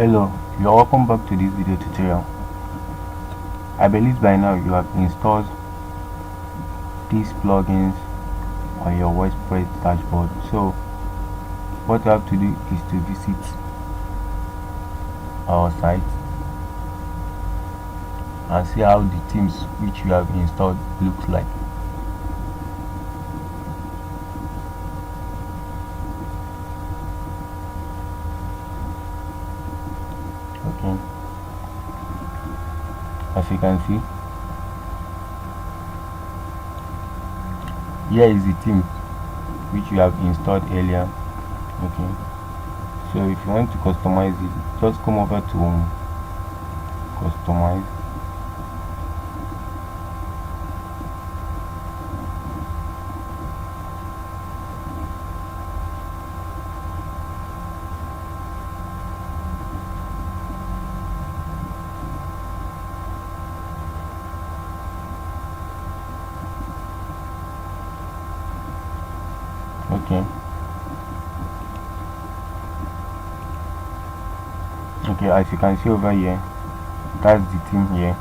Hello, you're welcome back to this video tutorial. I believe by now you have installed these plugins on your WordPress dashboard. So what you have to do is to visit our site and see how the themes which you have installed looks like. Okay, as you can see, here is the theme which you have installed earlier. Okay, so if you want to customize it, just come over to customize. Okay, as you can see over here, that's the theme here.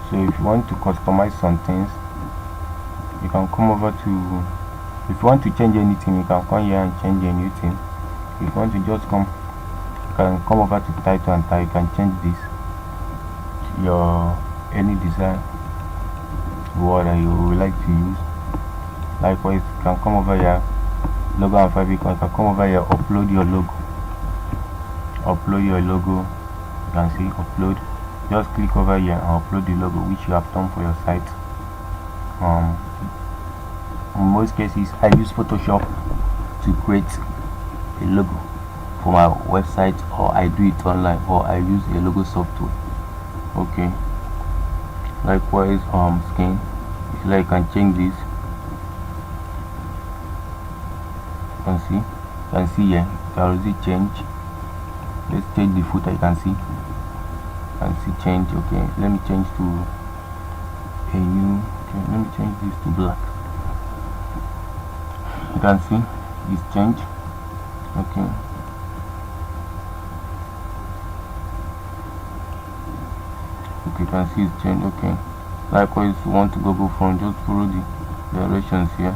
So if you want to customize some things, you can come over to, if you want to change anything, you can come here and change anything. If you want to just come, you can come over to title and type. You can change this your any design word that you would like to use. Likewise, you can come over here, logo and fabric. You can come over here, upload your logo. You can see upload. Just click over here and upload the logo which you have done for your site. In most cases, I use Photoshop to create a logo for my website, or I do it online, or I use a logo software. Okay, likewise, skin, if you like, you can change this. You can see here, there is a change. Let's change the footer. You can see change. Okay, let me change to a new. Okay, let me change this to black. You can see it's changed. Okay, you can see it's changed. Okay, likewise, if you want to go from, just follow the directions here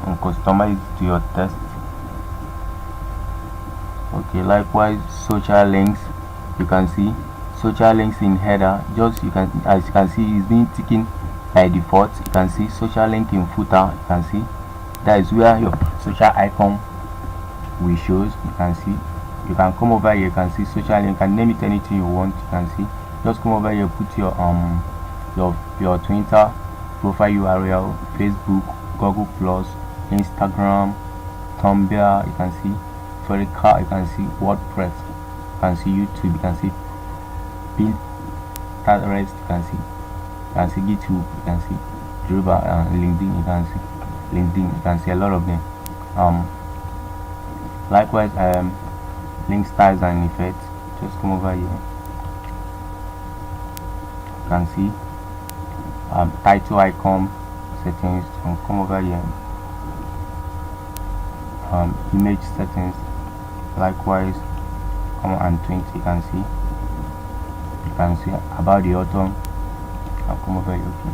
and customize it to your text. Okay, likewise, social links. You can see social links in header. Just as you can see, is being taken by default. You can see social link in footer. You can see that is where your social icon will shows. You can see, you can come over here. You can see social link. You can name it anything you want. You can see, just come over here, put your Twitter profile URL, Facebook, Google Plus, Instagram, Tumblr. You can see you can see WordPress, you can see YouTube, you can see Pinterest, you can see YouTube, you can see Driver, LinkedIn, you can see a lot of them. Likewise, link styles and effects. Just come over here. You can see title icon settings, and come over here. Image settings. Likewise, come and 20. You can see about the author. I'll come over here. Okay,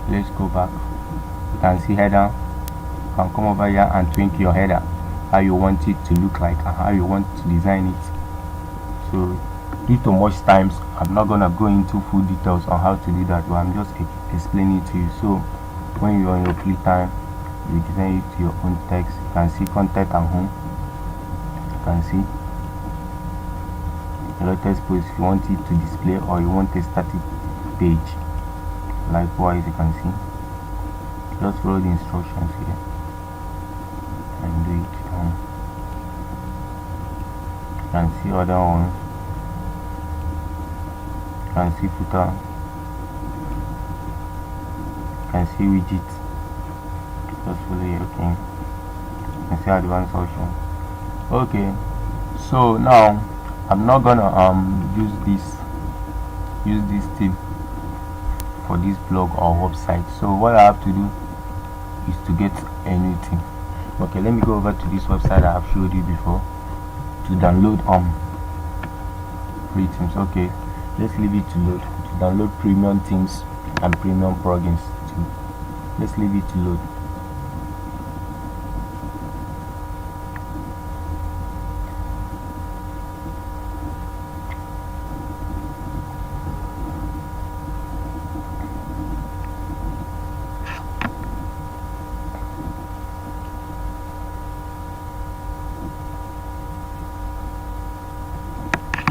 let's go back. You can see header. You can come over here and tweak your header, how you want it to look like and how you want to design it. So due to much times, I'm not gonna go into full details on how to do that, but I'm just explaining it to you. So when you're on your free time, you design it to your own text. You can see content and home. You can see a latest post if you want it to display, or you want a static page. Likewise, you can see, just follow the instructions here and do it. You can see other ones. You can see footer. You can see widgets. Just follow here. Okay, you can see advanced option. Okay, so now I'm not gonna use this theme for this blog or website. So what I have to do is to get a new theme. Okay, let me go over to this website I have showed you before to download free themes. Okay, let's leave it to load, to download premium themes and premium plugins too. Let's leave it to load.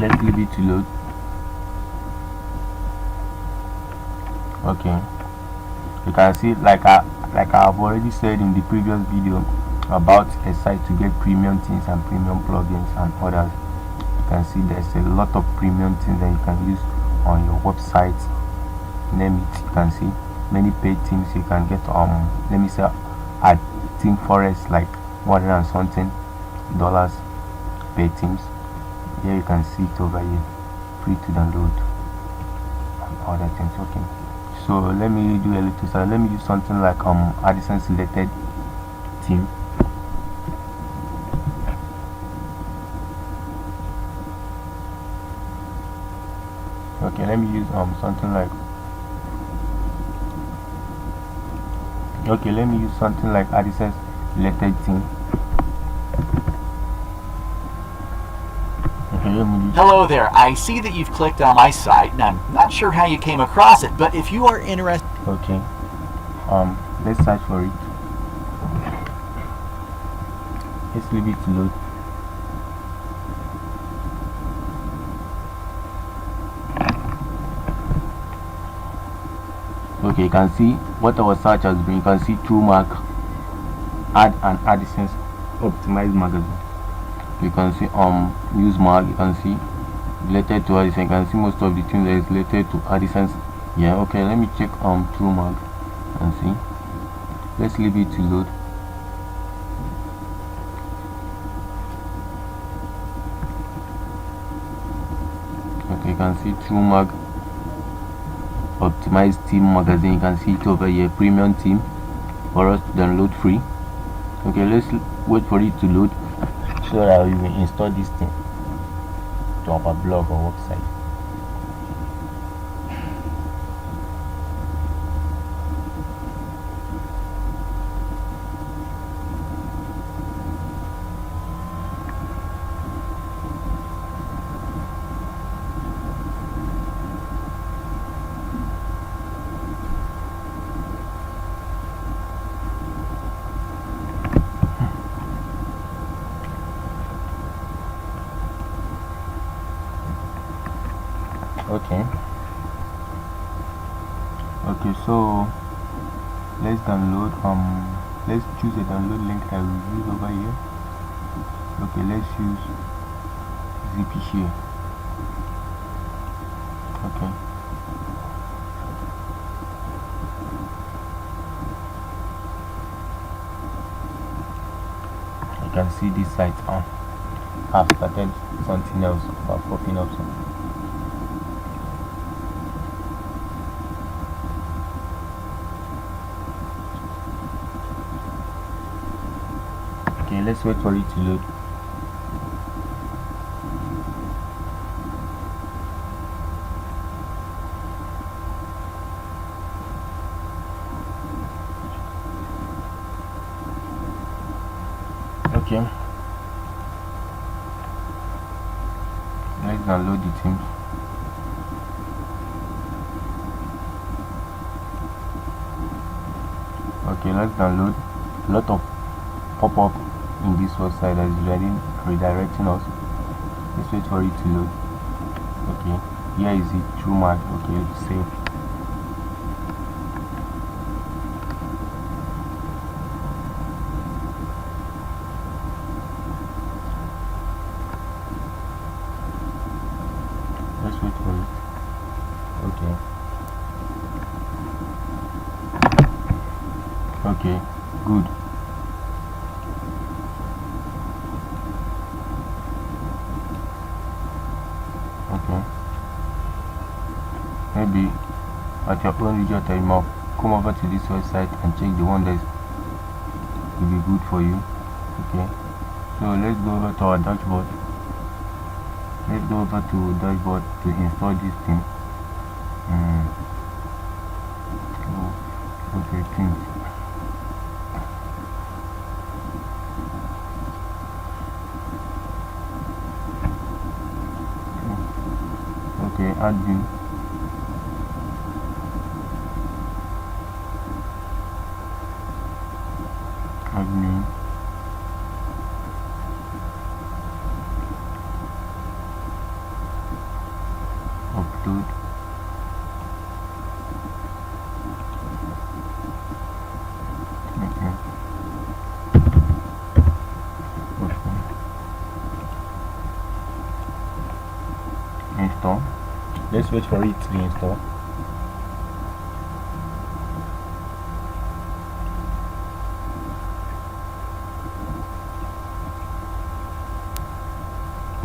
Let's leave it to load. Okay, you can see, like I've already said in the previous video about a site to get premium things and premium plugins and others. You can see there's a lot of premium things that you can use on your website. Name it. You can see many paid themes you can get. Let me say at Team Forest, like $100 and something paid themes. Here you can see it over here, free to download and other things. Okay, so let me do a little side. Let me use something like Addison selected theme. Okay, let me use something like Addison selected theme. Hello there, I see that you've clicked on my site and I'm not sure how you came across it, but if you are interested... Okay, let's search for it. Let's leave it to load. Okay, you can see what our search has been. You can see TrueMark, add an Addison's optimized magazine. You can see Newsmark, you can see related to Addison. You can see most of the things that is related to Addison's. Yeah, okay, let me check TrueMark and see. Let's leave it to load. Okay, you can see TrueMark optimized theme magazine. You can see it over here, premium theme for us to download free. Okay, let's wait for it to load so that we will install this thing to our blog or website. Okay, so let's download, let's choose a download link that we use over here. Okay, let's use ZP share. Okay, you can see this site I've started something else about popping up something. Okay, let's wait for it to load. Okay, let's download the theme. Okay, let's download. A lot of pop-up in this website that is redirecting us. Let's wait for it to load. Okay, here is it, TrueMark. Okay, save. Let's wait for it. Okay. Okay, good. Okay, maybe at your own leisure time, come over to this website and check the one that will be good for you. Okay, so let's go over to our dashboard. let's go over to dashboard to install this thing. Okay, things. Okay, admin. Admin. Upload. Okay. Okay. Install. Let's wait for it to install.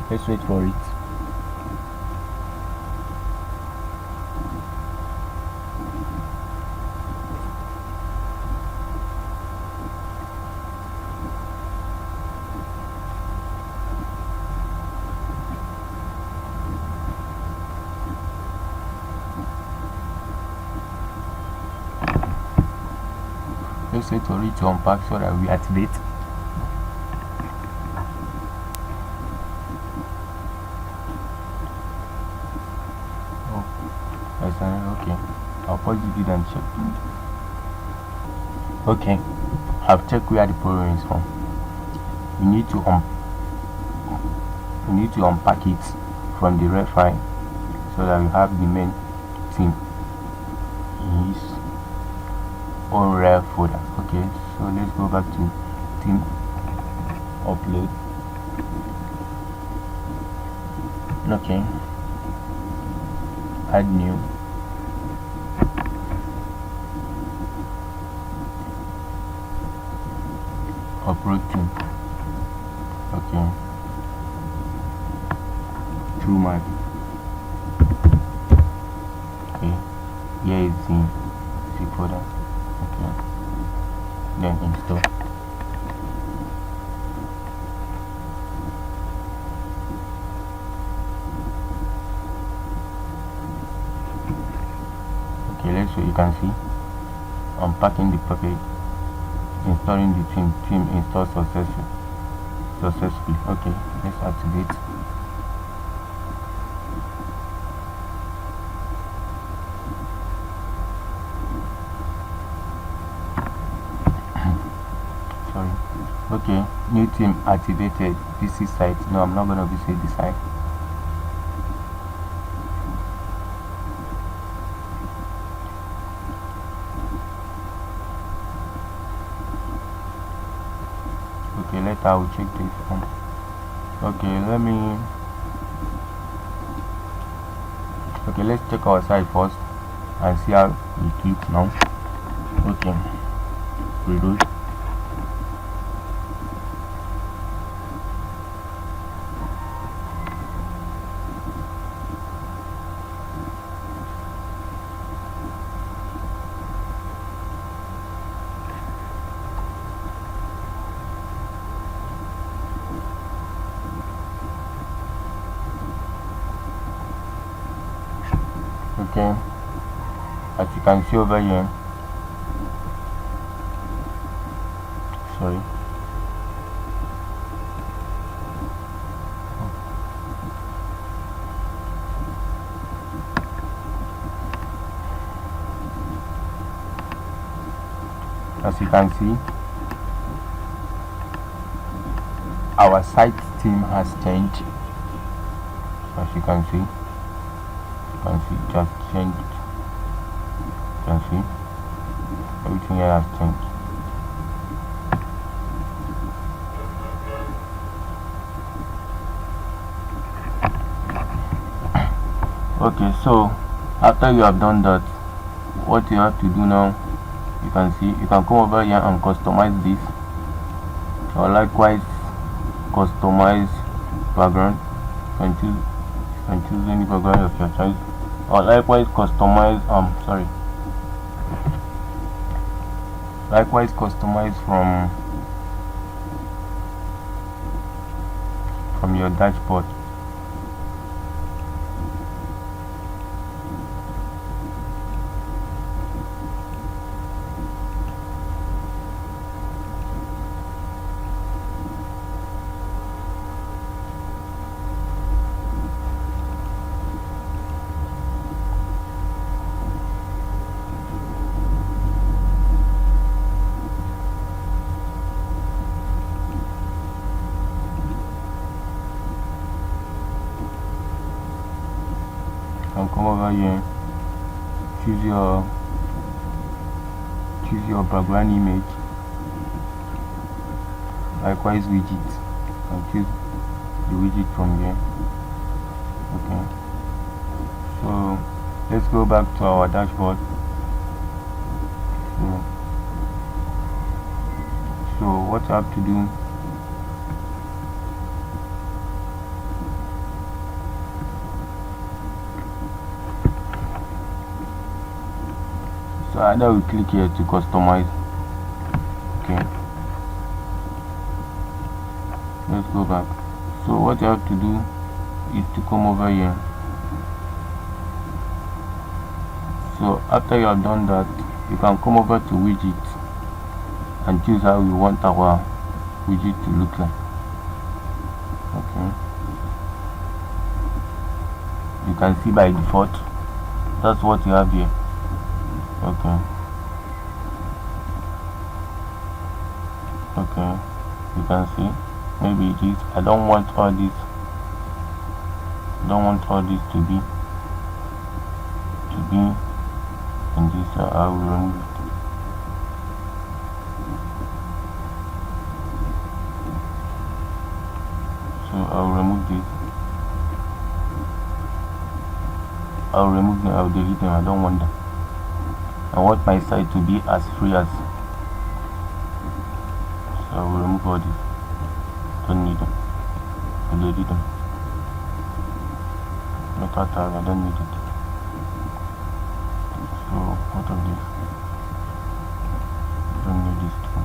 Let's wait for it. Let's wait for it to unpack so that we activate. Oh, that's okay. I'll pause the video and check. Okay, I've checked where the problem is from. We need to unpack it from the red file so that we have the main theme in his own rare folder. Okay, so let's go back to theme, upload. Okay, add new. Upload theme. Okay, true map. Okay, here is the zip folder. Okay, then install. Okay, let's so you can see unpacking the package, installing the theme install successfully. Okay, let's activate. Sorry. Okay, new theme activated. This is site. No, I'm not gonna visit the site. Okay, later I will check this one. Okay, let's check our site first and see how it looks now. Okay, reload. Okay, as you can see over here, sorry, as you can see, our site theme has changed. As you can see, just changed. You can see everything here has changed. Okay, so after you have done that, what you have to do now, you can see you can come over here and customize this, or likewise customize background. You can choose any background of your choice, or likewise customize from your dashboard. can come over here, choose your background image. Likewise widget, and choose the widget from here. Okay, so let's go back to our dashboard. So what I have to do, so either we click here to customize. Okay, let's go back. So what you have to do is to come over here. So after you have done that, you can come over to widget and choose how you want our widget to look like. Okay, you can see by default that's what you have here. Okay, you can see maybe it is. I don't want all this to be in this. I will remove it. So I'll remove this. I'll remove them. I'll delete them. I don't want them. I want my site to be as free as. So I will remove all this. Don't need them. I'll delete them. Meta tag, I don't need it. So what of this? I don't need this too.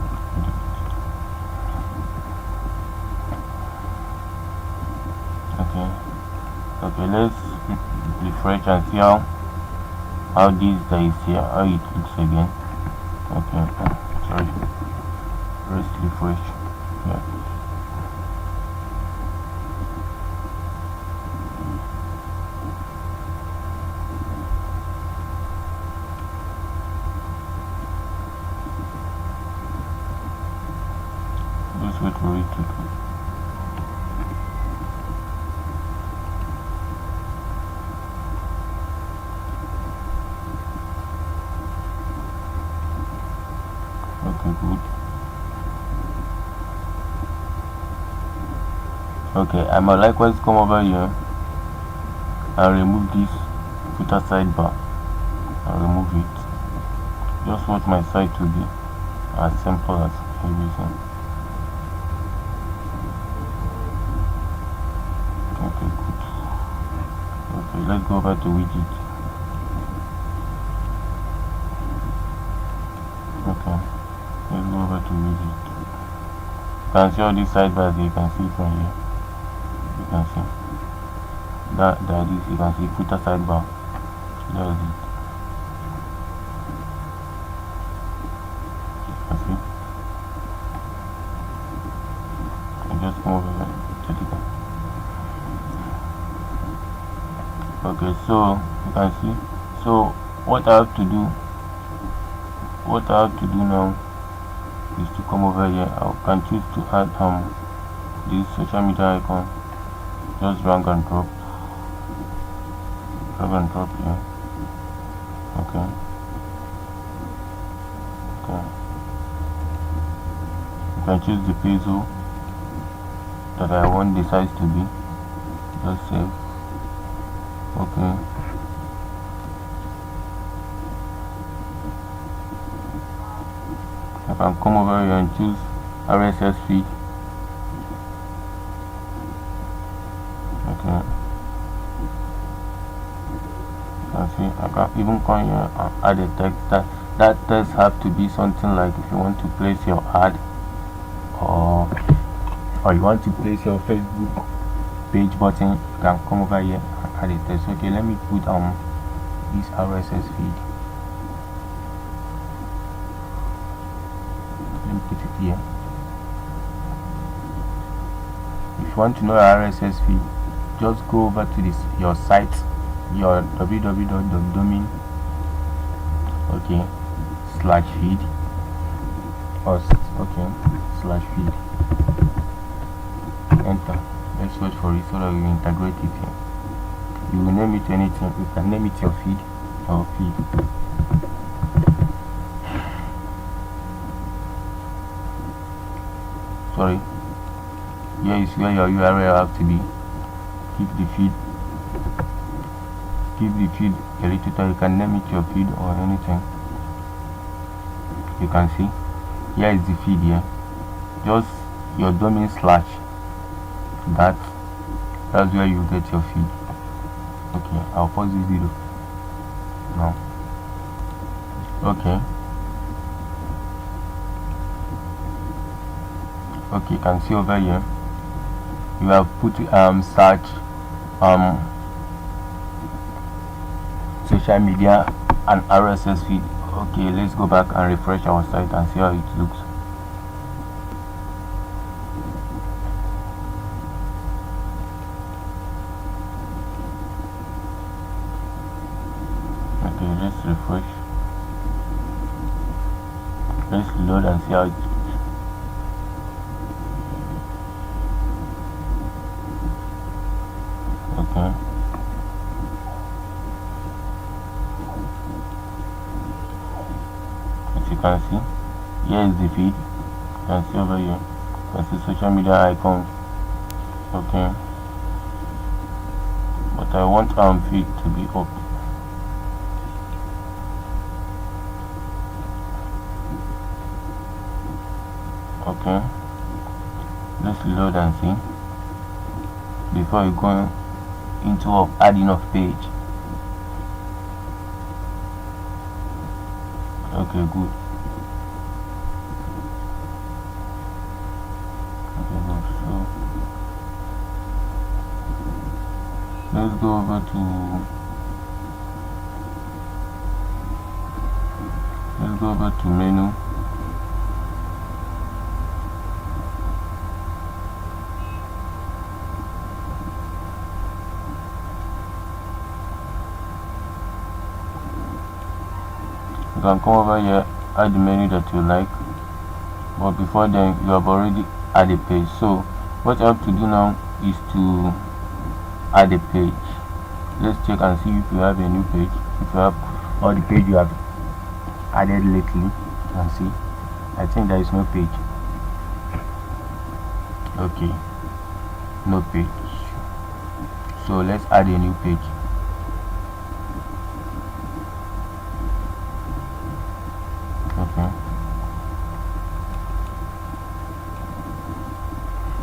Okay, let's refresh and see how this that is here, how it looks again. Okay, sorry, let's refresh. Yeah, just wait for it to. Okay, good. Okay, I might likewise come over here and remove this footer sidebar and remove it. Just want my site to be as simple as everything. Okay, good. Okay, let's go over to widget. Okay, let's go over to widget. You can see all these sidebars. You can see from here. You can see that is. You can see footer sidebar. That is it. You can see. And just come over here. Okay, so you can see. So what I have to do now is to come over here. I can choose to add this social media icon. Just drag and drop here. Okay, you can choose the pixel that I want the size to be. Just save. Okay, I can come over here and choose RSS feed. Okay, you can see I can even come here and add a text. That text have to be something like, if you want to place your ad, or you want to place your Facebook page button, you can come over here and add a text. Okay, let me put this RSS feed. Let me put it here. If you want to know your RSS feed, just go over to your site, your www.domain, okay, /feed, or /feed. Enter. Let's wait for it so that we integrate it here. You will name it anything. You can name it your feed or feed. Sorry, here is where your URL have to be. Keep the feed a little tight. You can name it your feed or anything. You can see here is the feed here. Just your domain slash that's where you get your feed. Okay, I'll pause this video now. Okay, you can see over here you have put search social media and RSS feed. Okay, let's go back and refresh our site and see how it looks. Okay, let's refresh. Let's load and see how it looks. Okay. As you can see, here is the feed. You can see over here. You can see social media icons. Okay. But I want feed to be up. Okay. Let's load and see before you go into adding of page. Okay, good. Okay, good. So let's go over to menu. You can come over here, add the menu that you like, but before then you have already added a page. So what you have to do now is to add a page. Let's check and see if you have a new page. If you have all the page you have added lately, you can see I think there is no page. Okay, no page. So let's add a new page.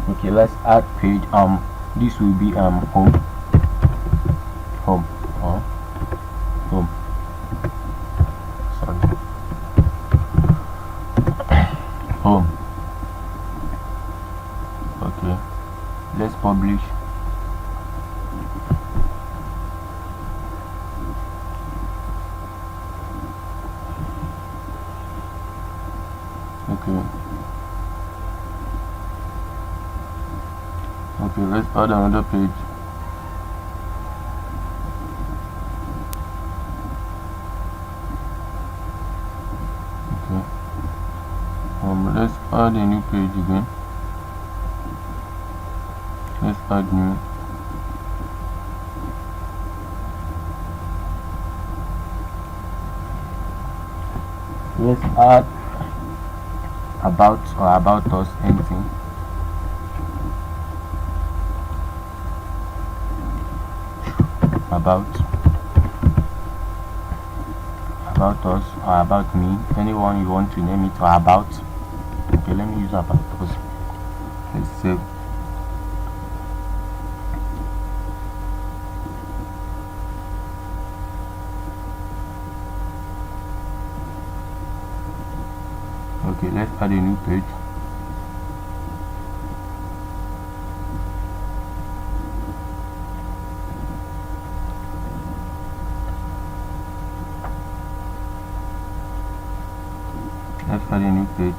Okay, let's add page. This will be home or home. Sorry, home. Okay, let's publish. Okay, let's add another page. Okay, let's add a new page again. Let's add new. Let's add about or about us, anything. About us or about me, anyone you want to name it, or about. Okay, let me use about us. Let's save. Okay, let's add a new page. Let's add a new page.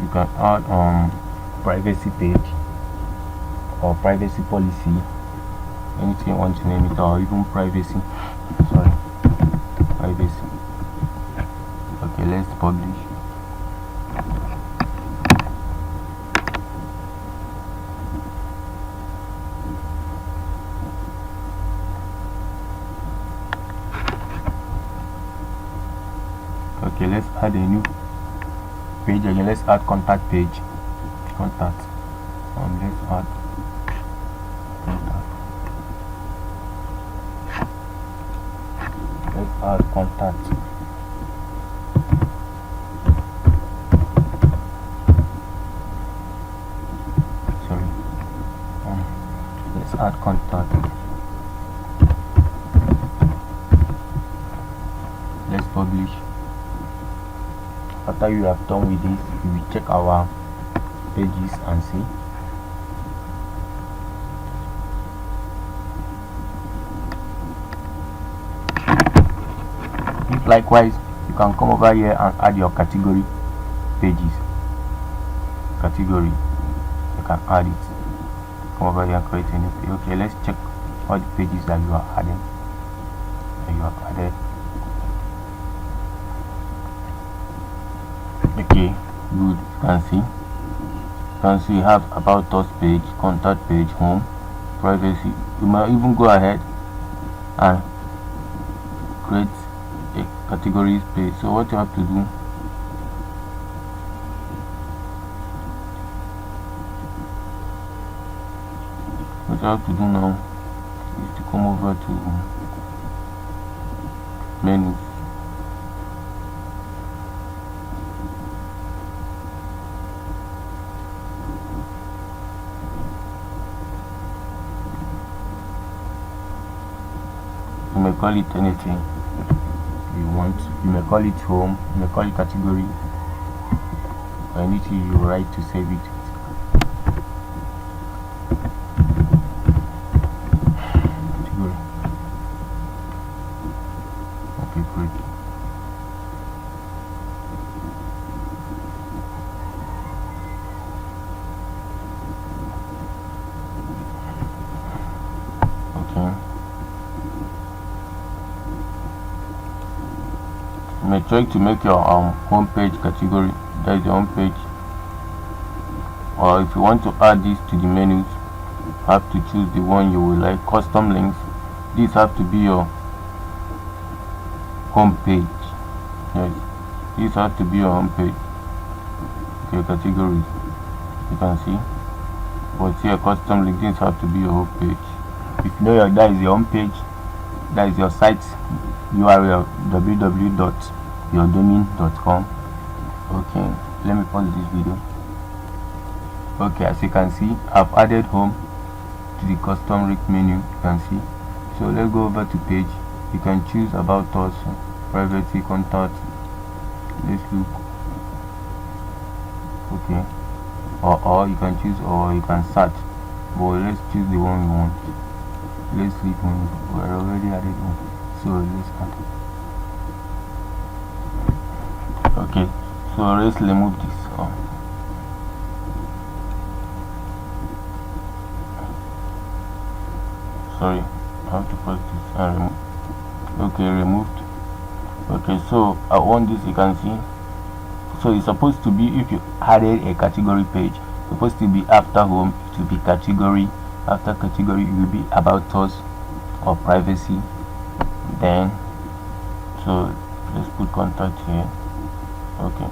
You can add privacy page or privacy policy, anything you want to name it, or even privacy. Sorry, privacy. Okay, let's publish. Okay, let's add a new page again. Let's add contact page. Contact. Let's add contact. Let's add contact. Sorry. Let's add contact. Let's publish. After you have done with this, we will check our pages and see. If likewise, you can come over here and add your category pages. Category, you can add it. Come over here and create a new page. Okay, let's check all the pages that you are adding. That you have added. Okay, good. You can see you have about us page, contact page, home, privacy. You might even go ahead and create a categories page. So what you have to do, now is to come over to menu. You may call it anything you want. You may call it home, you may call it category, or anything you write to save it. Category. Okay, great. Okay. You may try to make your home page category. That is your home page. Or if you want to add this to the menus, you have to choose the one you will like. Custom links. These have to be your home page. Yes, these have to be your home page. Okay, categories. You can see. But here, custom links. These have to be your home page. If you know that is your home page, that is your site URL, www.yourdomain.com. Okay, let me pause this video. Okay, as you can see, I've added home to the custom link menu. You can see. So let's go over to page. You can choose about us, privacy, contact. Let's look. Okay, or you can choose, or you can search. But let's choose the one we want. Let's leave one. We're already added one, so let's add. Okay, so let's remove this. Sorry, I have to press this and remove. Okay, removed. Okay, so I want this. You can see. So it's supposed to be, if you added a category page, it's supposed to be after home, it will be category. After category, it will be about us or privacy. Then, so let's put contact here. Okay,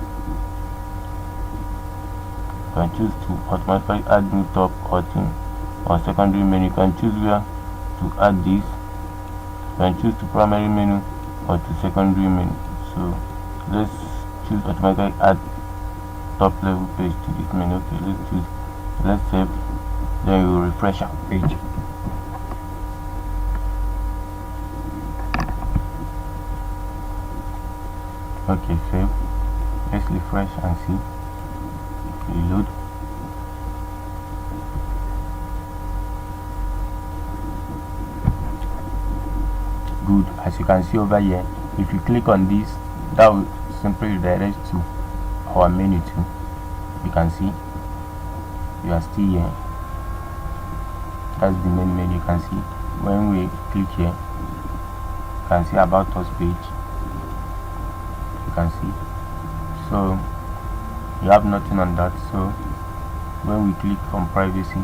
you can choose to automatically add new top or thing or secondary menu. You can choose where to add this. You can choose to primary menu or to secondary menu. So let's choose automatically add top level page to this menu. Okay, let's save. Then we will refresh our page. Okay, save. Let's refresh and see. Reload. Good. As you can see over here, if you click on this, that will simply redirect to our menu too. You can see you are still here. That's the main menu. You can see when we click here, you can see about us page. You can see so you have nothing on that. So when we click on privacy,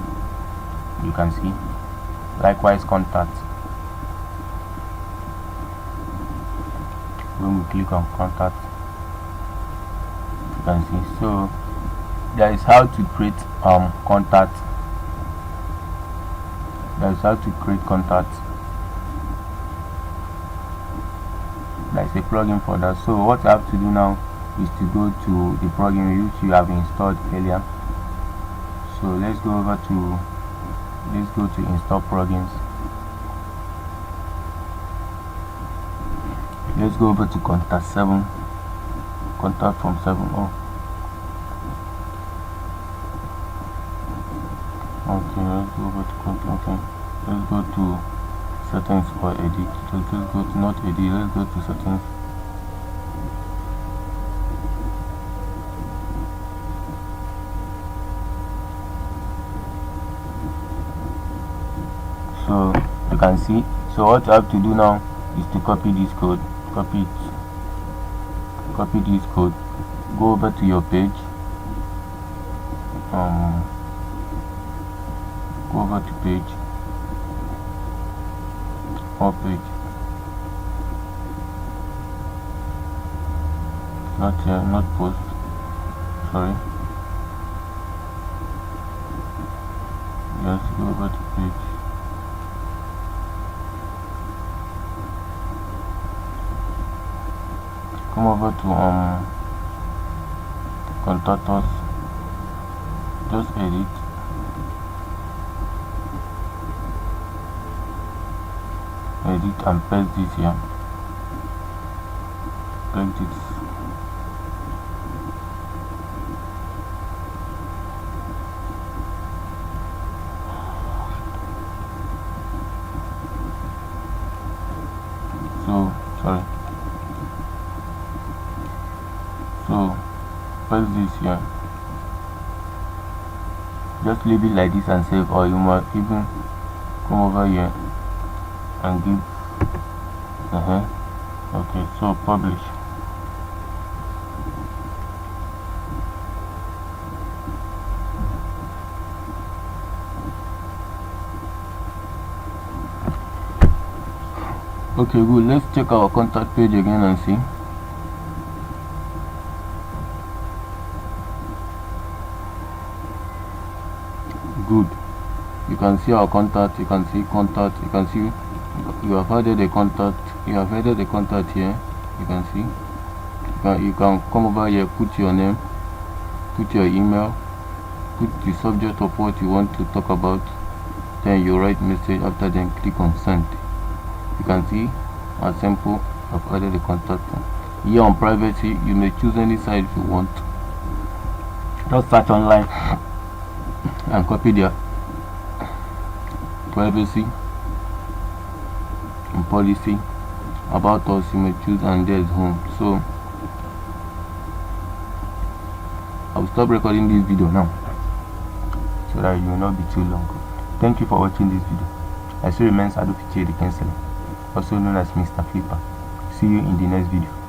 you can see. Likewise, contact. When we click on contact, you can see. So that is how to create contact. That is how to create contact. There is a plugin for that. So what you have to do now is to go to the plugin which you have installed earlier. So let's go to install plugins. Let's go over to contact 7, contact from 7. Okay, let's go over to contact. Okay, let's go to settings or edit. Let's go to not edit, let's go to settings. So you can see. So what you have to do now is to copy this code. Copy this code. Go over to your page. Go over to page. Or page. Not here. Not post. Sorry. Just go over to page. Come over to contact us. Just edit. Edit and paste this here. Paste this. So sorry. So paste this here. Just leave it like this and save, or you might even come over here and give okay, so publish. Okay, good. Let's check our contact page again and see. Good. You can see our contact. You can see contact. You can see you have added a contact. You have added a contact here. You can see. You can come over here, put your name, put your email, put the subject of what you want to talk about. Then you write message. After then click on send. You can see as simple. I've added a contact. Here on privacy, you may choose any site if you want. Just search online and copy their privacy and policy. About us, you may choose, and there's home. So I'll stop recording this video now so that you will not be too long. Thank you for watching this video. I still remain Adopiche the counselor, also known as Mr. Flipper. See you in the next video.